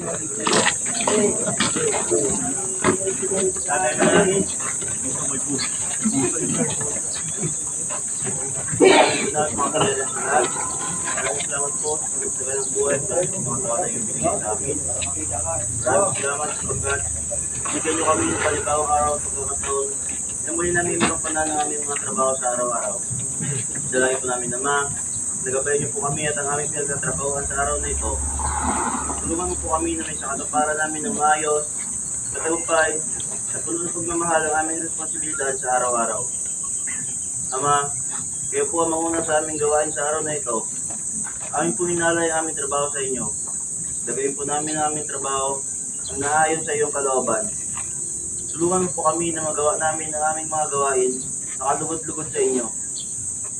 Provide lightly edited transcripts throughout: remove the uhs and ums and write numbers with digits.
Salamat po sa kanyang buhay sa mga tao na yung binigay sa amin. Salamat sapagkat bigyan nyo kami ng palibawang araw sa pagkakataon na muli namin mapapanan ng aming mga trabaho sa araw-araw. Dalangin po namin, Ama, nagabayan niyo po kami at ang aming pinagtatrabahoan sa araw na ito. Tulungan mo po kami na may sakatuparan namin ng maayos, katagumpay, at puno ng pagmamahal ang aming responsibilidad sa araw-araw. Ama, kayo po ang manguna sa aming gawain sa araw na ito. Amin po hinalay ang aming trabaho sa inyo. Gagawin po namin ang aming trabaho ang naayon sa iyong kalooban. Tulungan po kami na magawa namin ang aming mga gawain na kalugod-lugod sa inyo.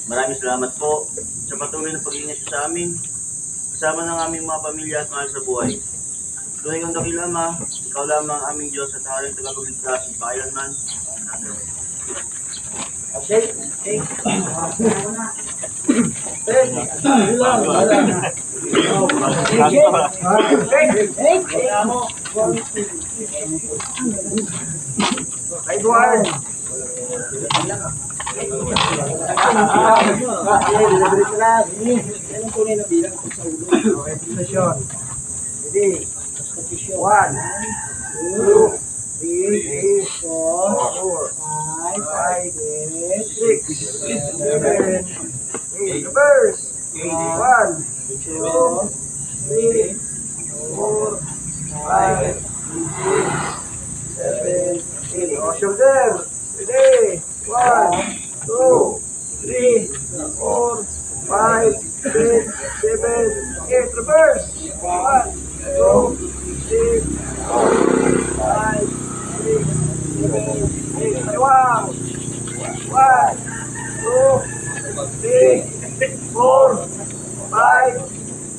Maraming salamat po sa patuloy na pag-iingat sa amin, kasama ng aming mga pamilya at mahal sa buhay. Tunay kang dakil, Ama, ikaw lamang ang aming Diyos at haring tagapagligtas at kailanman. Okay. One, two, three, four, five, six, seven, eight. Reverse. 1, 2, 3, 4, 5, 6, 7, 8. Oh, shoulder. Ready. 1, 2, 3, 4, 5, 6, 7, 8. Reverse. 1, 2, 3, 4, 5, 6, 7, 8. Wow. 1, 2, 3, 4, 5,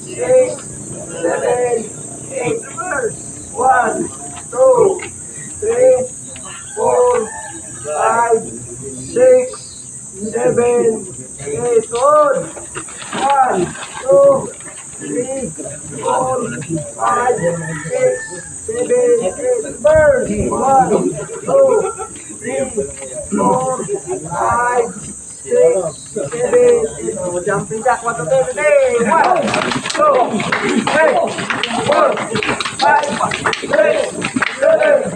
6, 7, 8. Reverse. 1, 2, 3, 4, 5, 6, 7, 8. Good. 1, 2, 3, 4, 5, 6, 7, 8. Reverse. 1, 2, 3, 4, 5, 6, 7, 8. Jumping jack. 1, 2, 3. 1, 2, 3, 4, 5, 6, 7,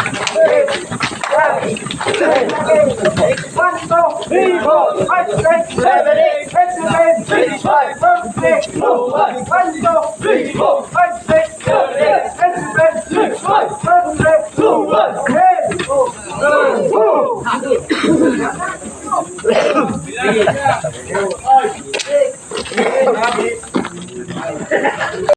8, 9, 10, 11, 1, 2, 3, 4, 5, 6, 7, 8, 9, 10, 25, 26, 1, 2, 3, 4, 5, 6, 7, 8, 9, 10, 25, 26, 1, 10, 2, 1.